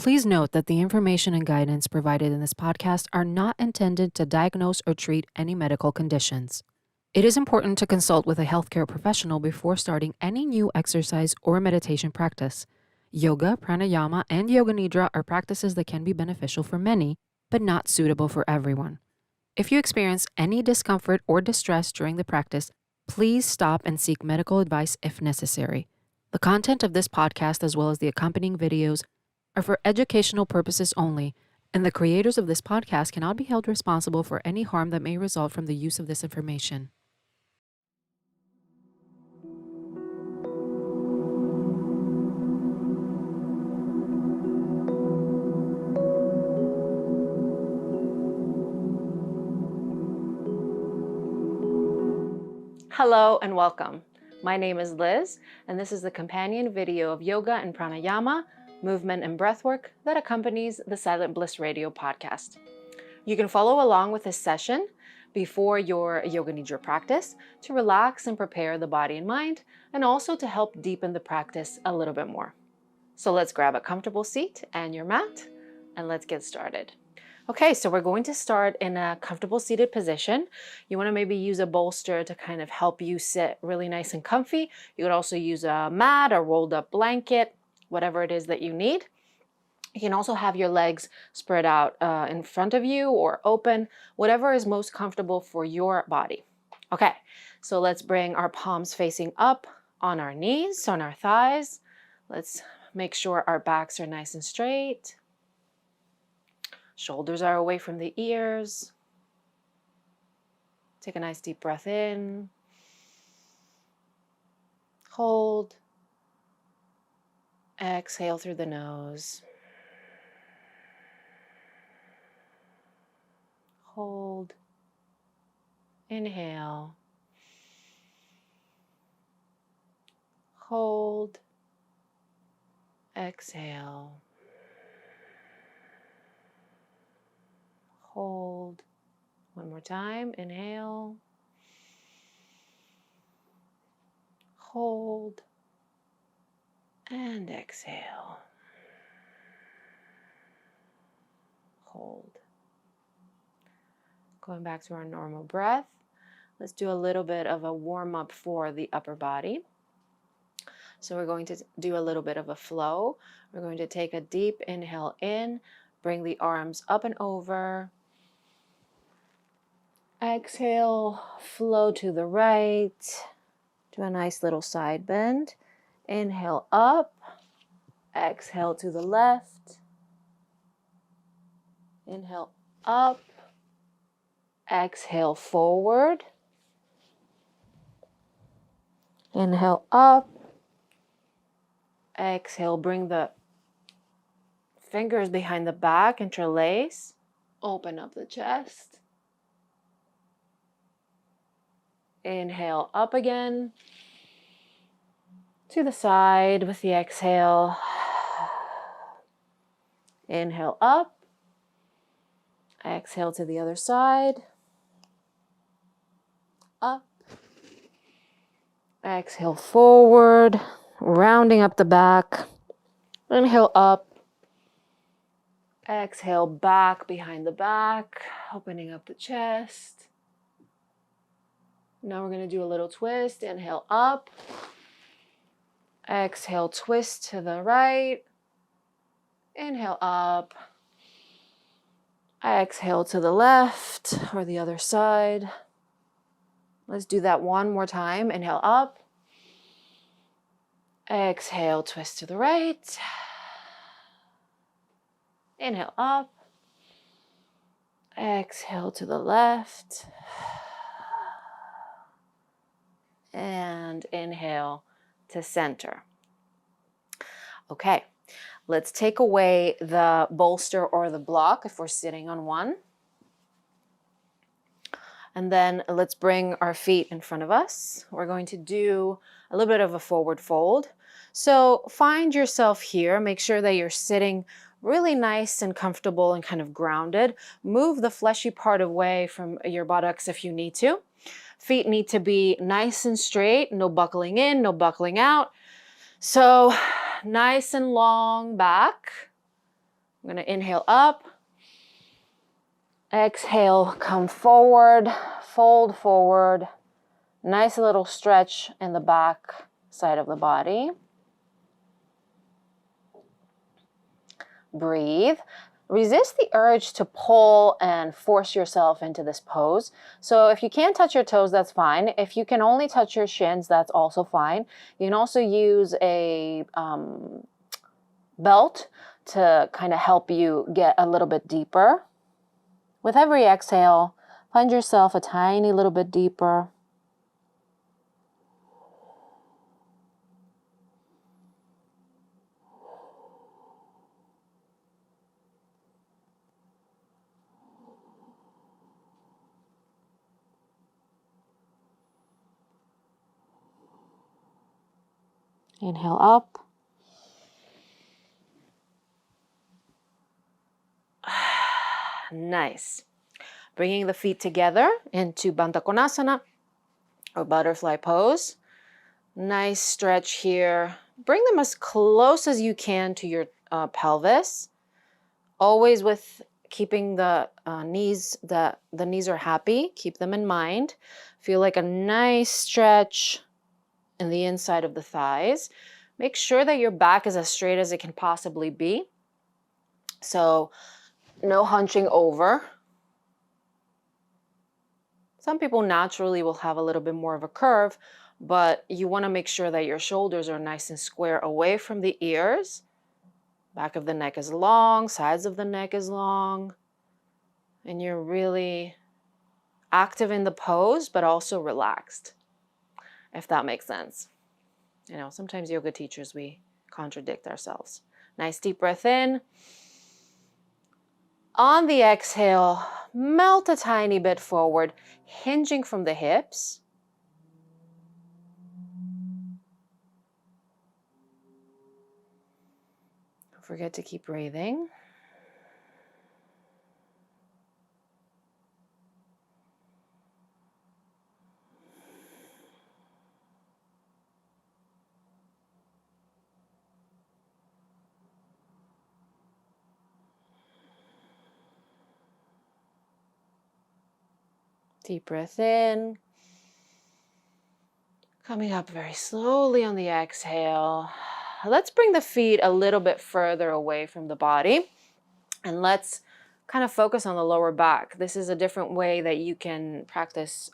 Please note that the information and guidance provided in this podcast are not intended to diagnose or treat any medical conditions. It is important to consult with a healthcare professional before starting any new exercise or meditation practice. Yoga, pranayama, and yoga nidra are practices that can be beneficial for many, but not suitable for everyone. If you experience any discomfort or distress during the practice, please stop and seek medical advice if necessary. The content of this podcast, as well as the accompanying videos, are for educational purposes only, and the creators of this podcast cannot be held responsible for any harm that may result from the use of this information. Hello and welcome. My name is Liz, and this is the companion video of yoga and pranayama, movement and breathwork that accompanies the Silent Bliss Radio podcast. You can follow along with this session before your yoga nidra practice to relax and prepare the body and mind, and also to help deepen the practice a little bit more. So let's grab a comfortable seat and your mat, and let's get started. Okay, so we're going to start in a comfortable seated position. You want to maybe use a bolster to kind of help you sit really nice and comfy. You could also use a mat, a rolled up blanket, whatever it is that you need. You can also have your legs spread out in front of you or open, whatever is most comfortable for your body. Okay, so let's bring our palms facing up on our knees, on our thighs. Let's make sure our backs are nice and straight. Shoulders are away from the ears. Take a nice deep breath in. Hold. Exhale through the nose. Hold. Inhale. Hold. Exhale. Hold. One more time. Inhale. Hold. And exhale. Hold. Going back to our normal breath. Let's do a little bit of a warm up for the upper body. So we're going to do a little bit of a flow. We're going to take a deep inhale in, bring the arms up and over. Exhale, flow to the right. Do a nice little side bend. Inhale up. Exhale to the left. Inhale up. Exhale forward. Inhale up. Exhale, bring the fingers behind the back, interlace. Open up the chest. Inhale up again. To the side with the exhale. Inhale up. Exhale to the other side. Up. Exhale forward, rounding up the back. Inhale up. Exhale back behind the back, opening up the chest. Now we're going to do a little twist. Inhale up. Exhale, twist to the right. Inhale up. Exhale to the left or the other side. Let's do that one more time. Inhale up. Exhale, twist to the right. Inhale up. Exhale to the left. And inhale to center. Okay, let's take away the bolster or the block if we're sitting on one. And then let's bring our feet in front of us. We're going to do a little bit of a forward fold. So find yourself here. Make sure that you're sitting really nice and comfortable and kind of grounded. Move the fleshy part away from your buttocks if you need to. Feet need to be nice and straight, no buckling in, no buckling out. So nice and long back. I'm going to inhale up. Exhale, come forward, fold forward. Nice little stretch in the back side of the body. Breathe. Resist the urge to pull and force yourself into this pose. So if you can't touch your toes, that's fine. If you can only touch your shins, that's also fine. You can also use a belt to kind of help you get a little bit deeper. With every exhale, plunge yourself a tiny little bit deeper. Inhale up. Nice. Bringing the feet together into Bandha Konasana or butterfly pose. Nice stretch here. Bring them as close as you can to your pelvis. Always with keeping the knees, the knees are happy. Keep them in mind. Feel like a nice stretch in the inside of the thighs. Make sure that your back is as straight as it can possibly be. So no hunching over. Some people naturally will have a little bit more of a curve, but you want to make sure that your shoulders are nice and square away from the ears. Back of the neck is long, sides of the neck is long, and you're really active in the pose, but also relaxed, if that makes sense. You know, sometimes yoga teachers, we contradict ourselves. Nice deep breath in. On the exhale, melt a tiny bit forward, hinging from the hips. Don't forget to keep breathing. Deep breath in. Coming up very slowly on the exhale. Let's bring the feet a little bit further away from the body. And let's kind of focus on the lower back. This is a different way that you can practice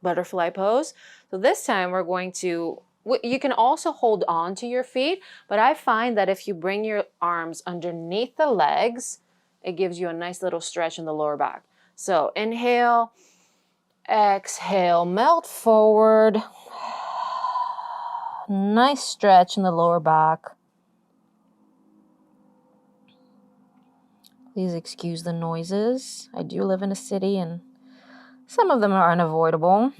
butterfly pose. So this time we're going to, you can also hold on to your feet, but I find that if you bring your arms underneath the legs, it gives you a nice little stretch in the lower back. So inhale, exhale, melt forward. Nice stretch in the lower back. Please excuse the noises. I do live in a city and some of them are unavoidable.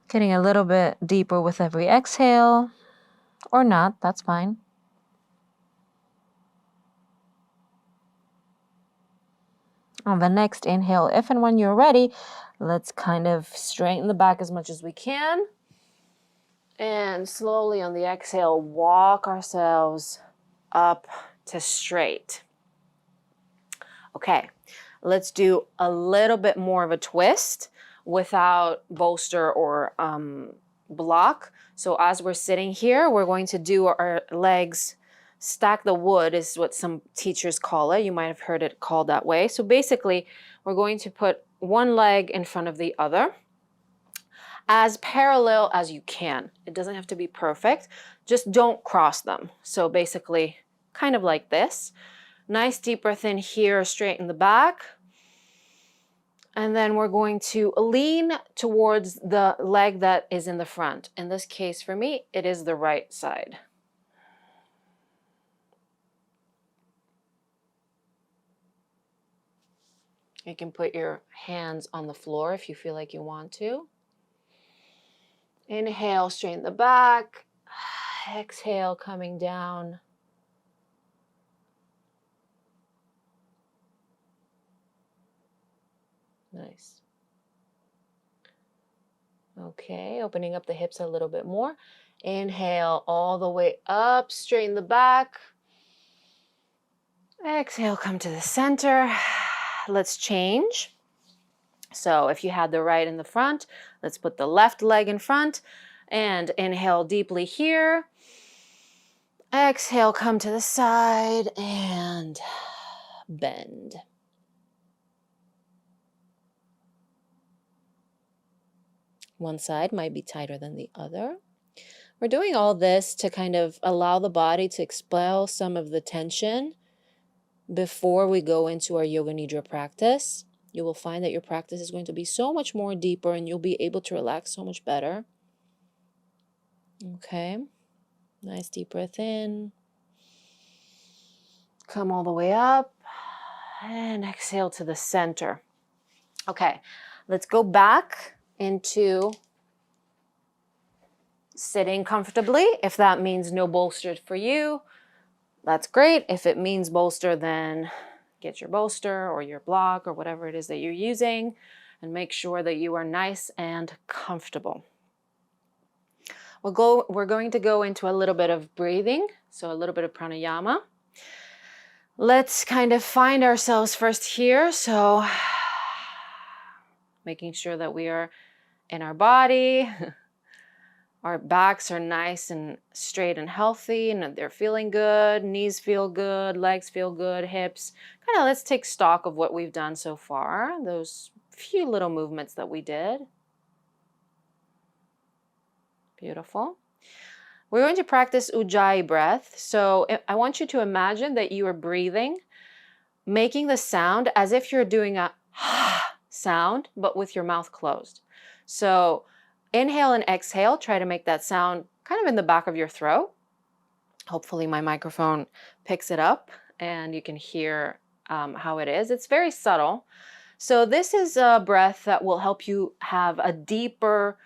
Getting a little bit deeper with every exhale, or not, that's fine. On the next inhale, if and when you're ready, let's kind of straighten the back as much as we can. And slowly on the exhale, walk ourselves up to straight. Okay, let's do a little bit more of a twist without bolster or block. So as we're sitting here, we're going to do our legs stack the wood is what some teachers call it. You might have heard it called that way. So basically, we're going to put one leg in front of the other as parallel as you can. It doesn't have to be perfect. Just don't cross them. So basically, kind of like this. Nice deep breath in here, straighten the back. And then we're going to lean towards the leg that is in the front. In this case, for me, it is the right side. You can put your hands on the floor if you feel like you want to. Inhale, straighten the back. Exhale, coming down. Nice. Okay, opening up the hips a little bit more. Inhale all the way up, straighten the back. Exhale, come to the center. Let's change. So if you had the right in the front, let's put the left leg in front and inhale deeply here. Exhale, come to the side and bend. One side might be tighter than the other. We're doing all this to kind of allow the body to expel some of the tension before we go into our Yoga Nidra practice. You will find that your practice is going to be so much more deeper and you'll be able to relax so much better. Okay, nice deep breath in. Come all the way up and exhale to the center. Okay, let's go back into sitting comfortably. If that means no bolster for you, that's great. If it means bolster, then get your bolster or your block or whatever it is that you're using and make sure that you are nice and comfortable. We're going to go into a little bit of breathing, so a little bit of pranayama. Let's kind of find ourselves first here. So making sure that we are in our body. Our backs are nice and straight and healthy and they're feeling good. Knees feel good, legs feel good, hips. Kind of let's take stock of what we've done so far. Those few little movements that we did. Beautiful. We're going to practice Ujjayi breath. So I want you to imagine that you are breathing, making the sound as if you're doing a sound, but with your mouth closed. So inhale and exhale, try to make that sound kind of in the back of your throat. Hopefully my microphone picks it up and you can hear how it is. It's very subtle. So this is a breath that will help you have a deeper,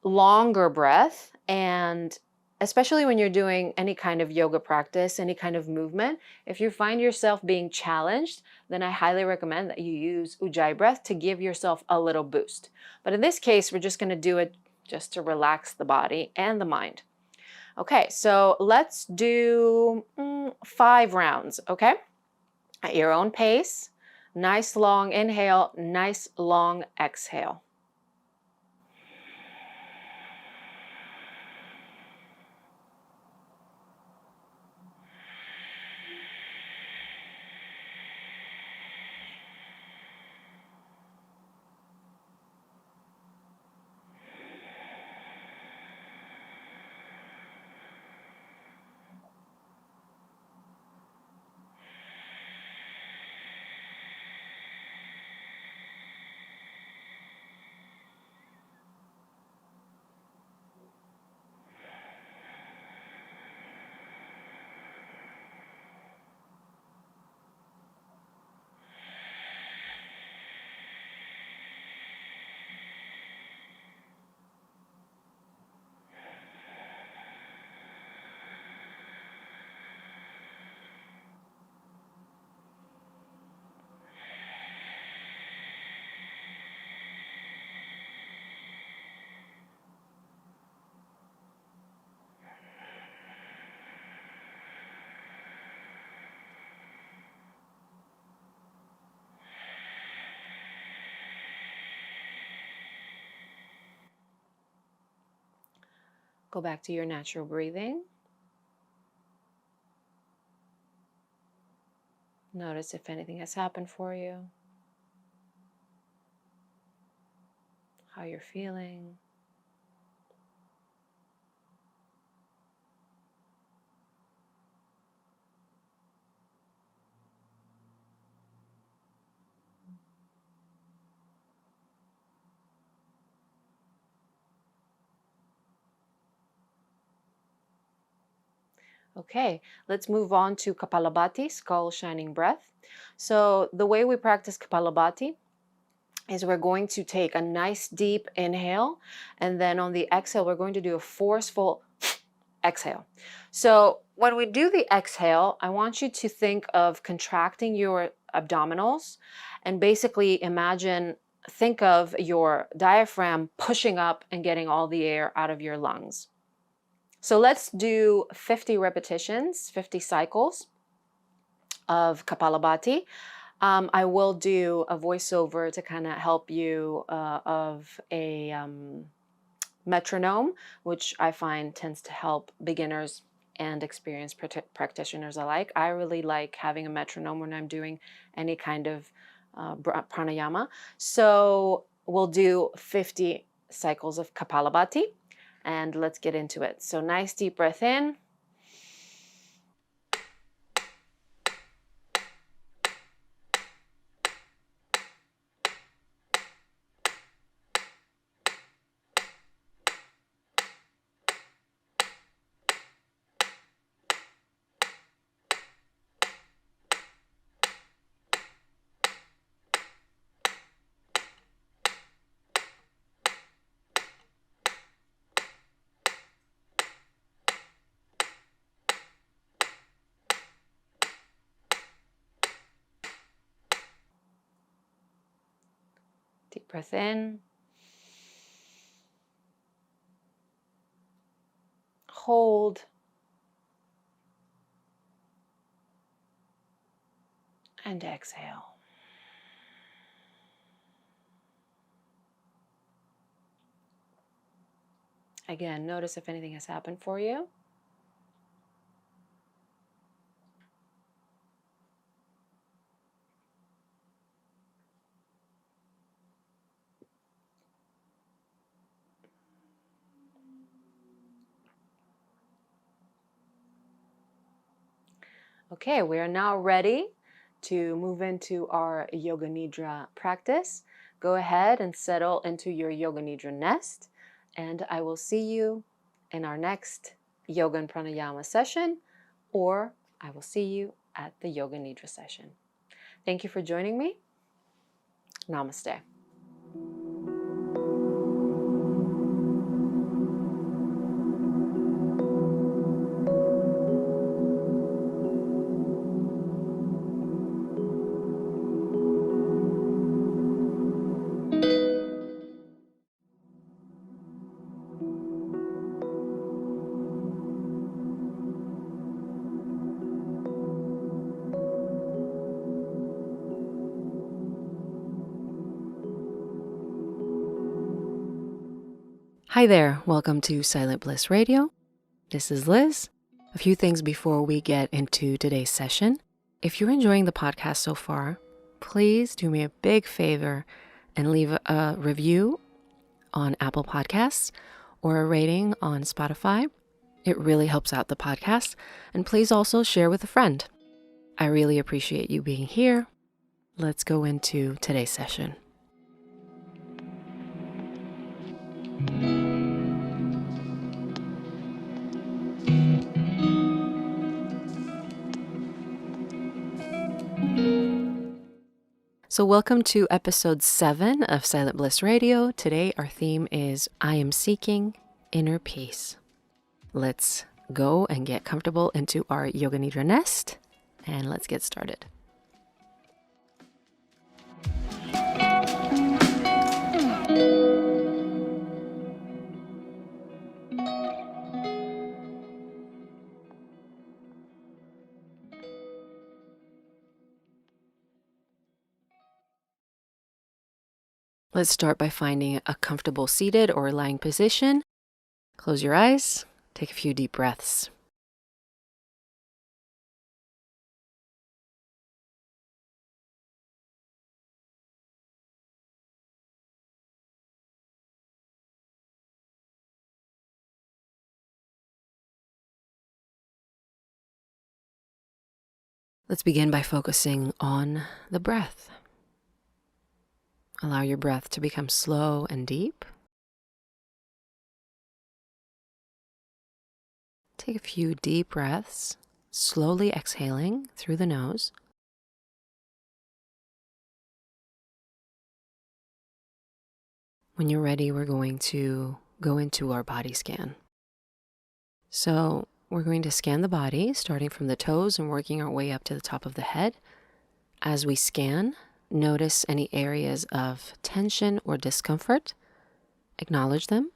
longer breath, and especially when you're doing any kind of yoga practice, any kind of movement, if you find yourself being challenged, then I highly recommend that you use Ujjayi breath to give yourself a little boost. But in this case, we're just going to do it just to relax the body and the mind. Okay, so let's do 5 rounds, okay? At your own pace. Nice long inhale, nice long exhale. Go back to your natural breathing. Notice if anything has happened for you, how you're feeling. Okay, let's move on to Kapalabhati, skull shining breath. So the way we practice Kapalabhati is we're going to take a nice deep inhale, and then on the exhale, we're going to do a forceful exhale. So when we do the exhale, I want you to think of contracting your abdominals and basically imagine think of your diaphragm pushing up and getting all the air out of your lungs. So let's do 50 repetitions, 50 cycles of Kapalabhati. I will do a voiceover to kind of help you of a metronome, which I find tends to help beginners and experienced practitioners alike. I really like having a metronome when I'm doing any kind of pranayama. So we'll do 50 cycles of Kapalabhati, and let's get into it. So nice deep breath in. Deep breath in. Hold. And exhale. Again, notice if anything has happened for you. Okay, we are now ready to move into our Yoga Nidra practice. Go ahead and settle into your Yoga Nidra nest, and I will see you in our next Yoga and Pranayama session, or I will see you at the Yoga Nidra session. Thank you for joining me. Namaste. Hi there, welcome to Silent Bliss Radio. This is Liz. A few things before we get into today's session. If you're enjoying the podcast so far, please do me a big favor and leave a review on Apple Podcasts or a rating on Spotify. It really helps out the podcast. And please also share with a friend. I really appreciate you being here. Let's go into today's session. So welcome to episode 7 of Silent Bliss Radio. Today our theme is I am seeking inner peace. Let's go and get comfortable into our Yoga Nidra nest, and let's get started. Let's start by finding a comfortable seated or lying position. Close your eyes, take a few deep breaths. Let's begin by focusing on the breath. Allow your breath to become slow and deep. Take a few deep breaths, slowly exhaling through the nose. When you're ready, we're going to go into our body scan. So we're going to scan the body, starting from the toes and working our way up to the top of the head. As we scan, Notice any areas of tension or discomfort. Acknowledge them.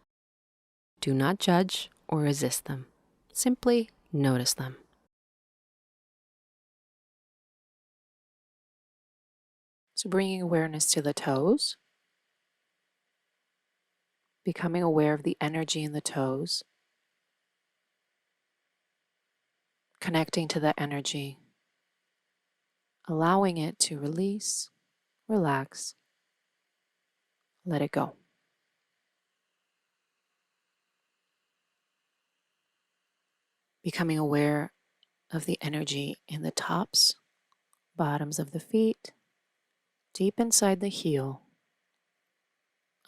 Do not judge or resist them. Simply notice them. So bringing awareness to the toes, becoming aware of the energy in the toes, connecting to that energy, allowing it to release, relax, let it go. Becoming aware of the energy in the tops, bottoms of the feet, deep inside the heel,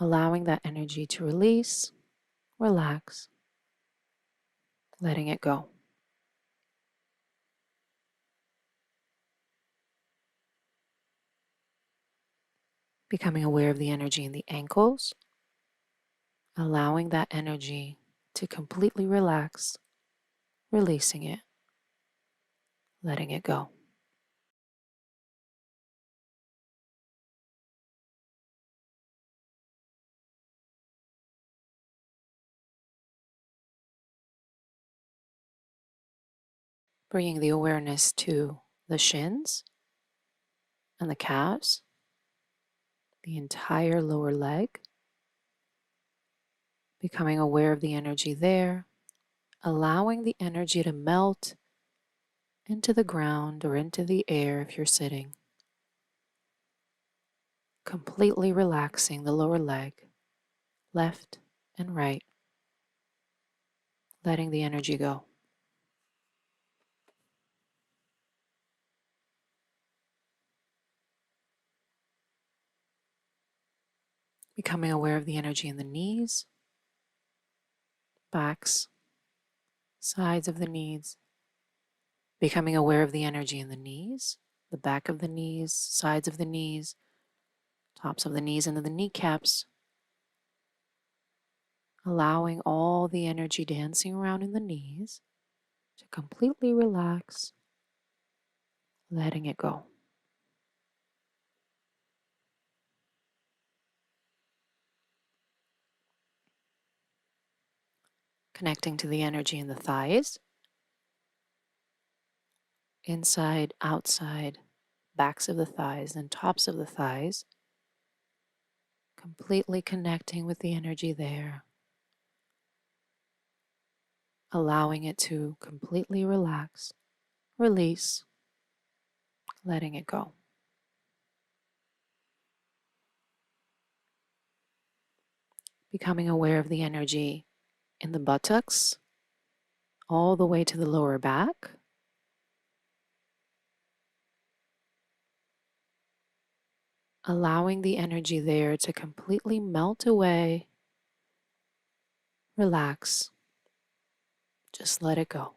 allowing that energy to release, relax, letting it go. Becoming aware of the energy in the ankles, allowing that energy to completely relax, releasing it, letting it go. Bringing the awareness to the shins and the calves, the entire lower leg, becoming aware of the energy there, allowing the energy to melt into the ground or into the air if you're sitting, completely relaxing the lower leg, left and right, letting the energy go. Becoming aware of the energy in the knees, backs, sides of the knees, becoming aware of the energy in the knees, the back of the knees, sides of the knees, tops of the knees into the kneecaps, allowing all the energy dancing around in the knees to completely relax, letting it go. Connecting to the energy in the thighs, inside, outside, backs of the thighs and tops of the thighs, completely connecting with the energy there, allowing it to completely relax, release, letting it go. Becoming aware of the energy in the buttocks, all the way to the lower back, allowing the energy there to completely melt away, relax, just let it go.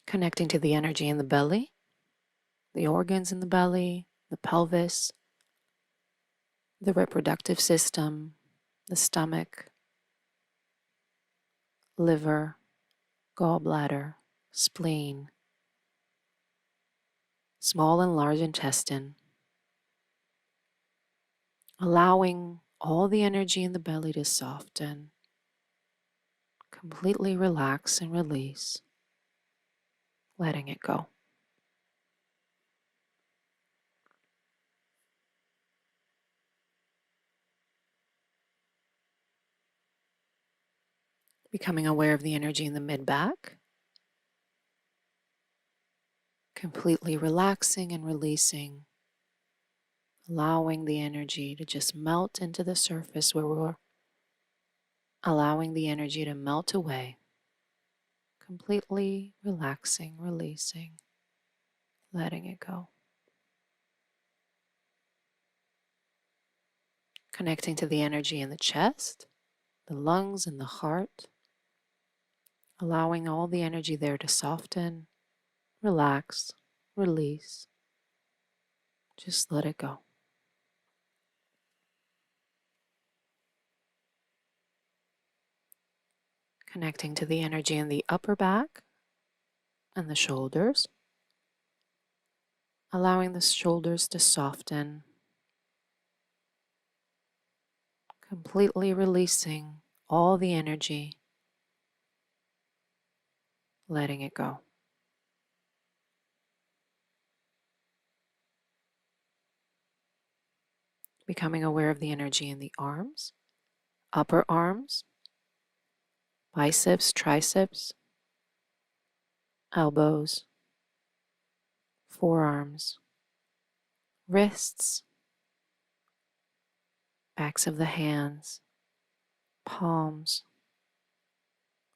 Connecting to the energy in the belly, the organs in the belly, the pelvis, the reproductive system, the stomach, liver, gallbladder, spleen, small and large intestine, allowing all the energy in the belly to soften, completely relax and release, letting it go. Becoming aware of the energy in the mid-back, completely relaxing and releasing, allowing the energy to just melt into the surface where we're allowing the energy to melt away, completely relaxing, releasing, letting it go. Connecting to the energy in the chest, the lungs, and the heart, allowing all the energy there to soften, relax, release, just let it go. Connecting to the energy in the upper back, and the shoulders, allowing the shoulders to soften, completely releasing all the energy, letting it go. Becoming aware of the energy in the arms, upper arms, biceps, triceps, elbows, forearms, wrists, backs of the hands, palms,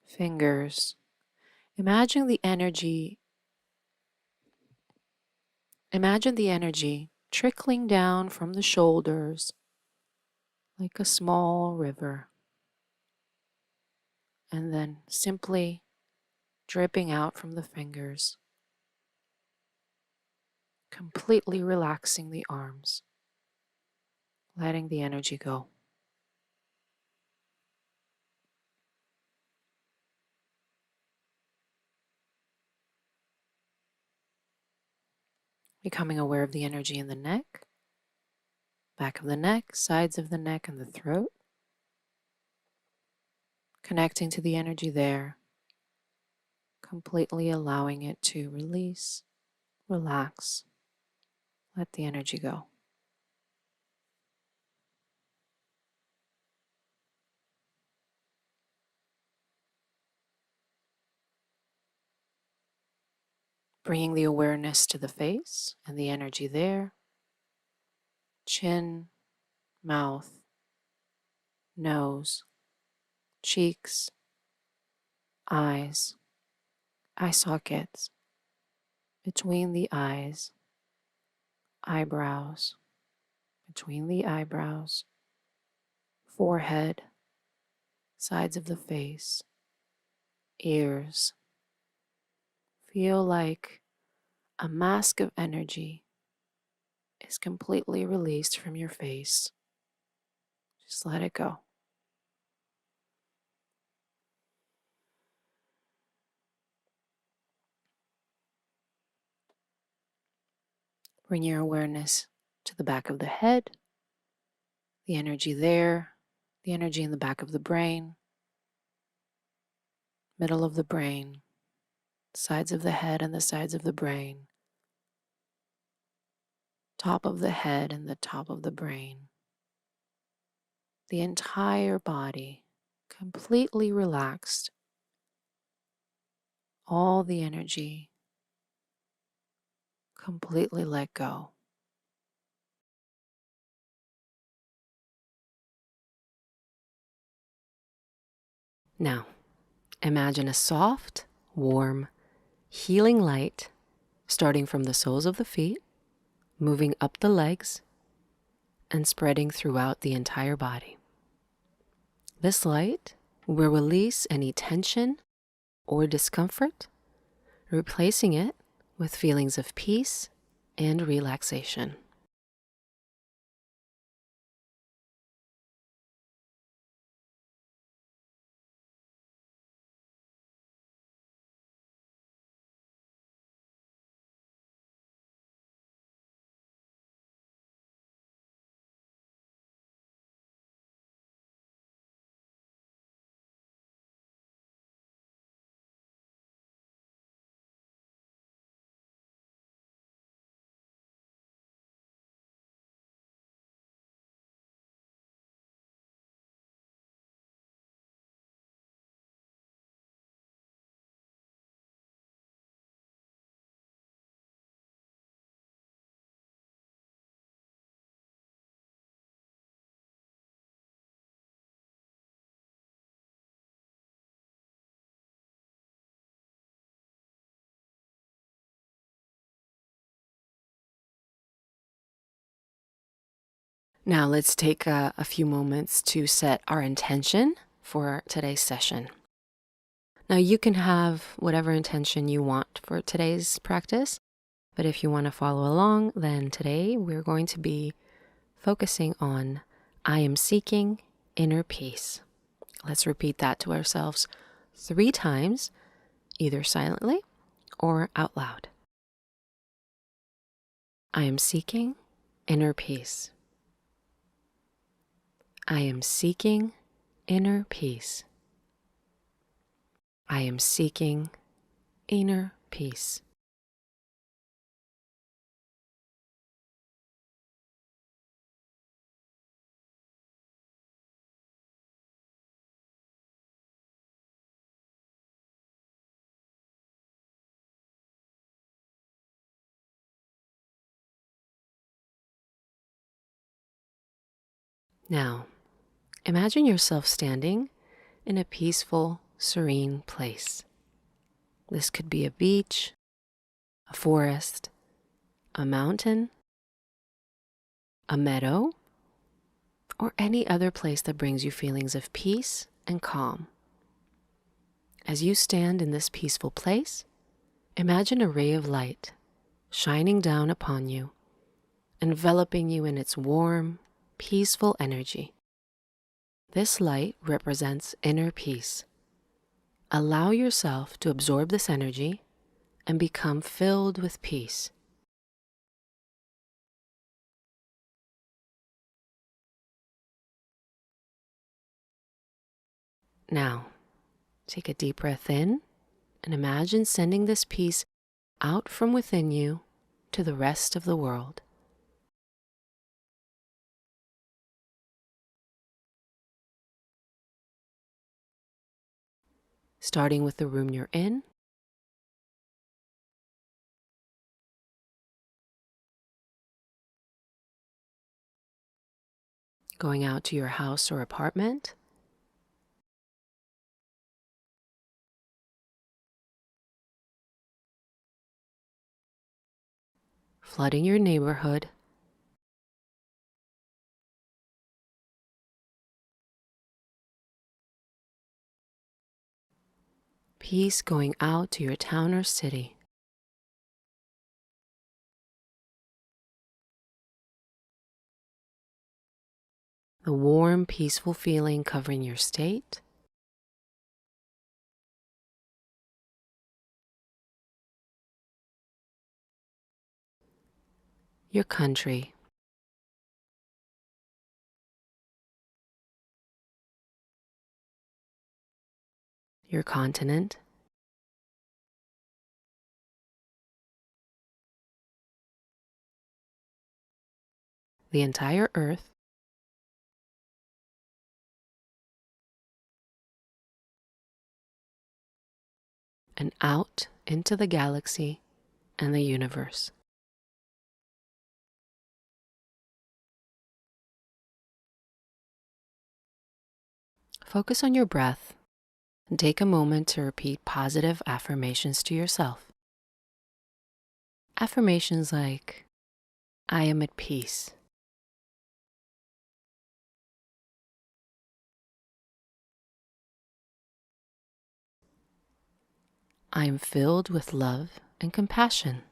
fingers. Imagine the energy trickling down from the shoulders like a small river, and then simply dripping out from the fingers, completely relaxing the arms, letting the energy go. Becoming aware of the energy in the neck, back of the neck, sides of the neck, and the throat. Connecting to the energy there, completely allowing it to release, relax, let the energy go. Bringing the awareness to the face and the energy there, chin, mouth, nose, cheeks, eyes, eye sockets, between the eyes, eyebrows, between the eyebrows, forehead, sides of the face, ears. Feel like a mask of energy is completely released from your face. Just let it go. Bring your awareness to the back of the head, the energy there, the energy in the back of the brain, middle of the brain, sides of the head and the sides of the brain, top of the head and the top of the brain. The entire body completely relaxed. All the energy completely let go. Now, imagine a soft, warm, healing light starting from the soles of the feet, moving up the legs, and spreading throughout the entire body. This light will release any tension or discomfort, replacing it with feelings of peace and relaxation. Now let's take a few moments to set our intention for today's session. Now you can have whatever intention you want for today's practice, but if you want to follow along, then today we're going to be focusing on I am seeking inner peace. Let's repeat that to ourselves 3 times, either silently or out loud. I am seeking inner peace. I am seeking inner peace. I am seeking inner peace. Now, imagine yourself standing in a peaceful, serene place. This could be a beach, a forest, a mountain, a meadow, or any other place that brings you feelings of peace and calm. As you stand in this peaceful place, imagine a ray of light shining down upon you, enveloping you in its warm, peaceful energy. This light represents inner peace. Allow yourself to absorb this energy and become filled with peace. Now, take a deep breath in and imagine sending this peace out from within you to the rest of the world. Starting with the room you're in, going out to your house or apartment, flooding your neighborhood, peace going out to your town or city. The warm, peaceful feeling covering your state, your country, your continent, the entire earth, and out into the galaxy and the universe. Focus on your breath and take a moment to repeat positive affirmations to yourself. Affirmations like, I am at peace. I am filled with love and compassion.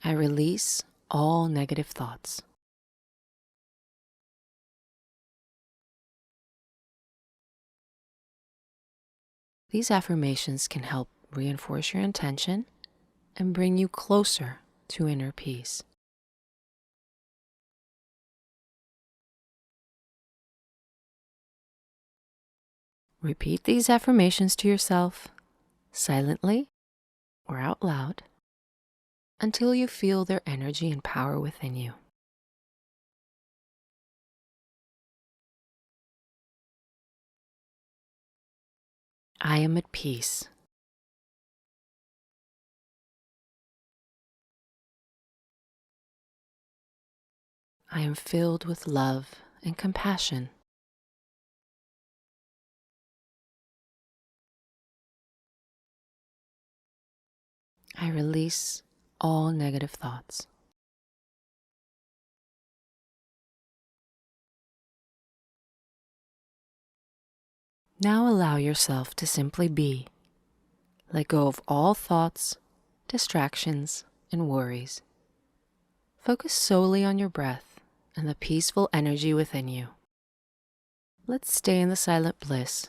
I release all negative thoughts. These affirmations can help reinforce your intention and bring you closer to inner peace. Repeat these affirmations to yourself silently or out loud until you feel their energy and power within you. I am at peace. I am filled with love and compassion. I release all negative thoughts. Now allow yourself to simply be. Let go of all thoughts, distractions, and worries. Focus solely on your breath and the peaceful energy within you. Let's stay in the silent bliss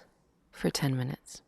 for 10 minutes.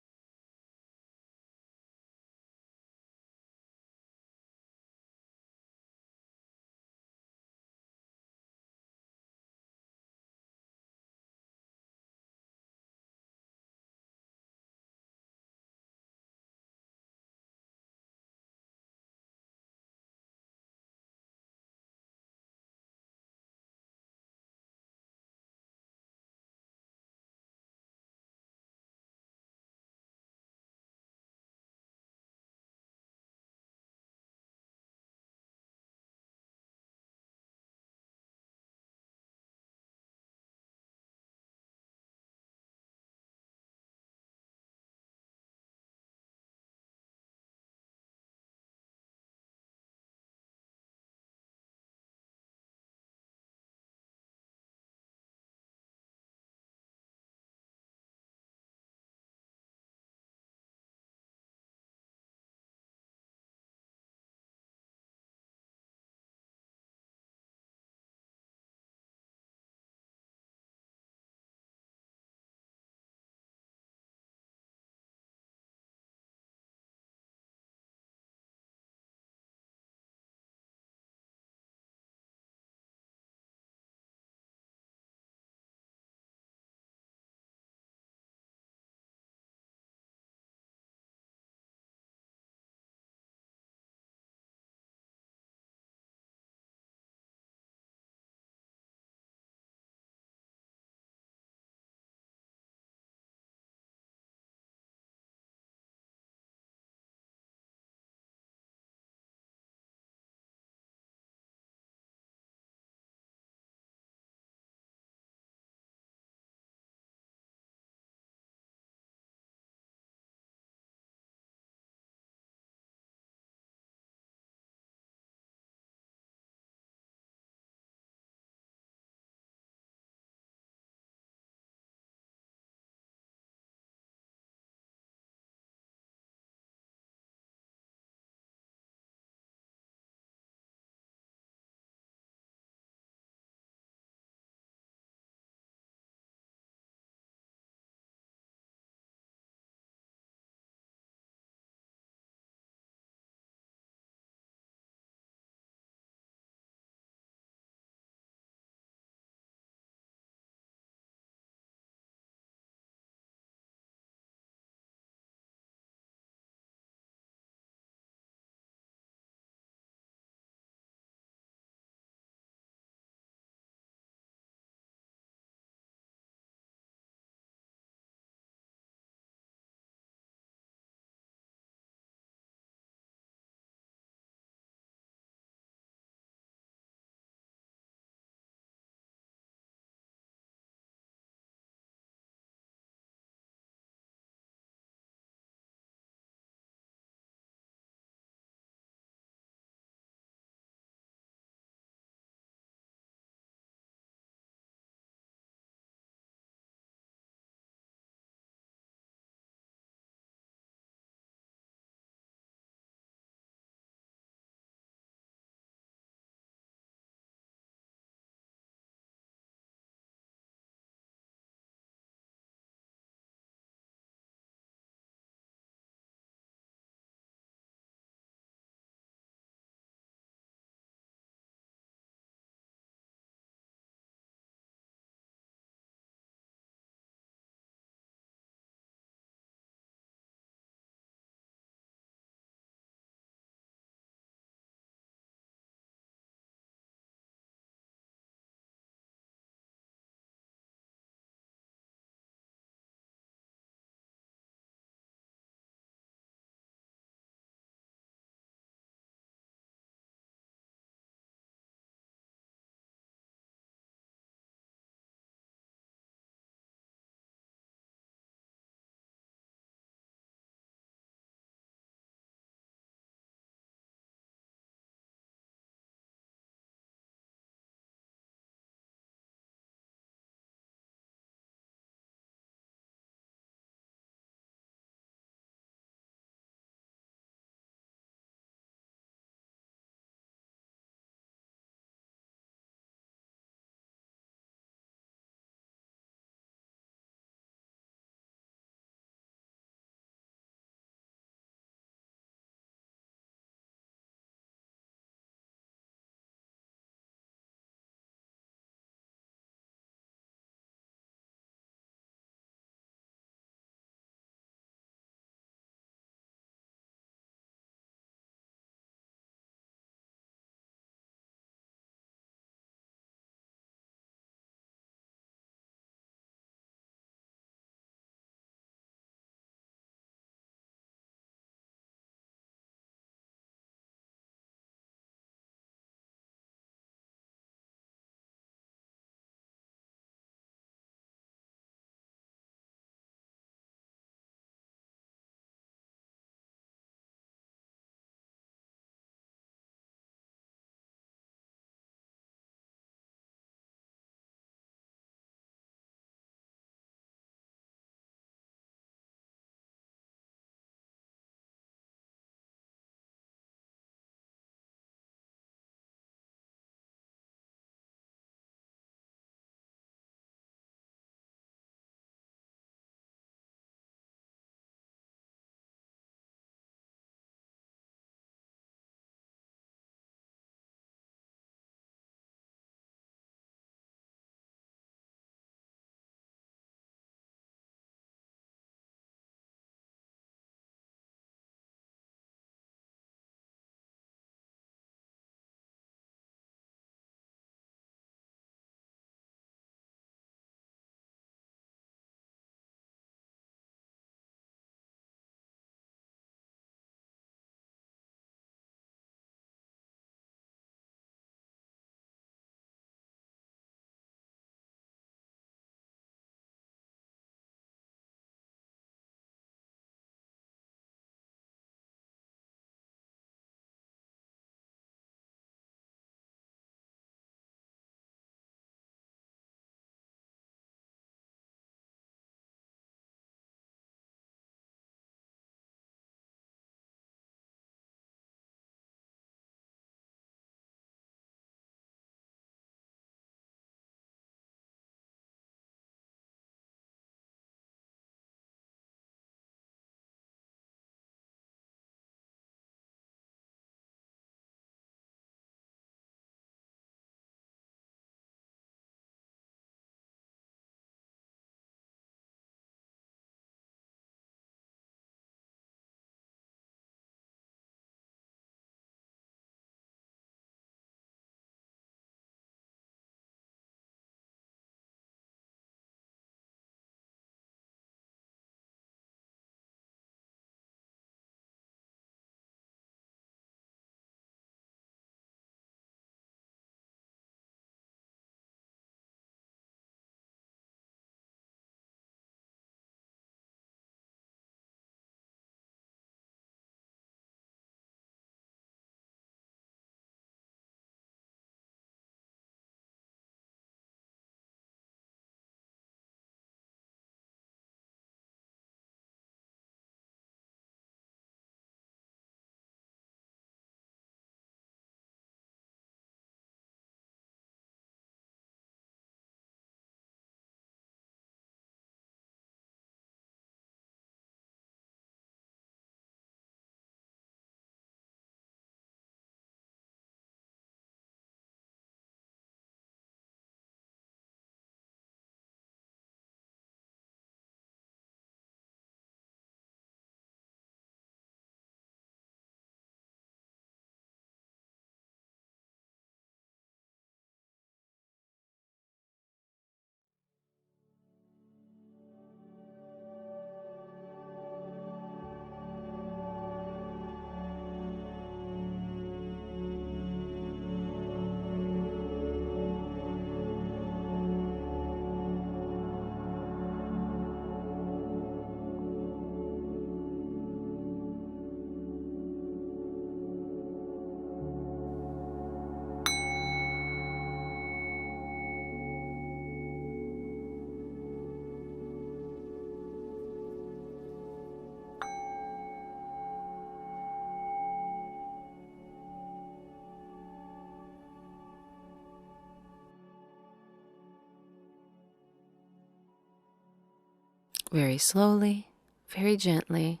Very slowly, very gently,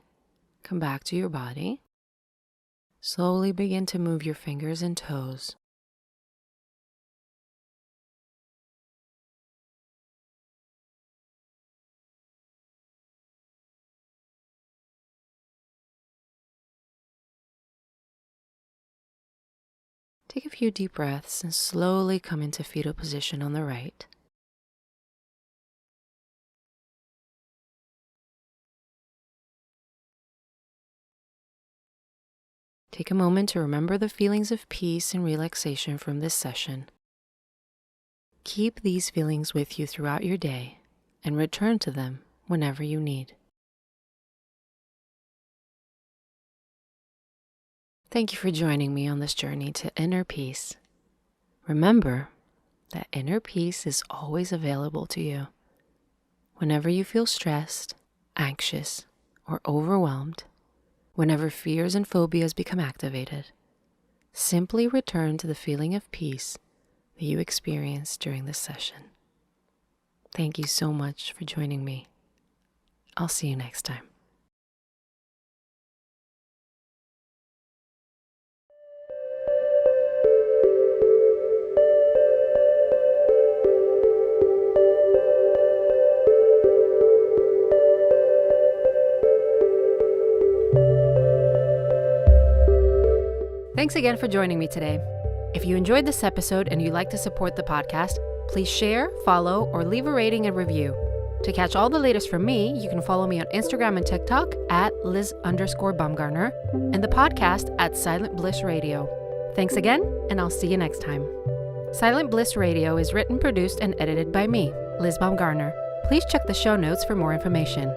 come back to your body. Slowly begin to move your fingers and toes. Take a few deep breaths and slowly come into fetal position on the right. Take a moment to remember the feelings of peace and relaxation from this session. Keep these feelings with you throughout your day and return to them whenever you need. Thank you for joining me on this journey to inner peace. Remember that inner peace is always available to you. Whenever you feel stressed, anxious, or overwhelmed, whenever fears and phobias become activated, simply return to the feeling of peace that you experienced during this session. Thank you so much for joining me. I'll see you next time. Thanks again for joining me today. If you enjoyed this episode and you'd like to support the podcast, please share, follow, or leave a rating and review. To catch all the latest from me, you can follow me on Instagram and TikTok at Liz_Baumgartner and the podcast at Silent Bliss Radio. Thanks again, and I'll see you next time. Silent Bliss Radio is written, produced, and edited by me, Liz Baumgartner. Please check the show notes for more information.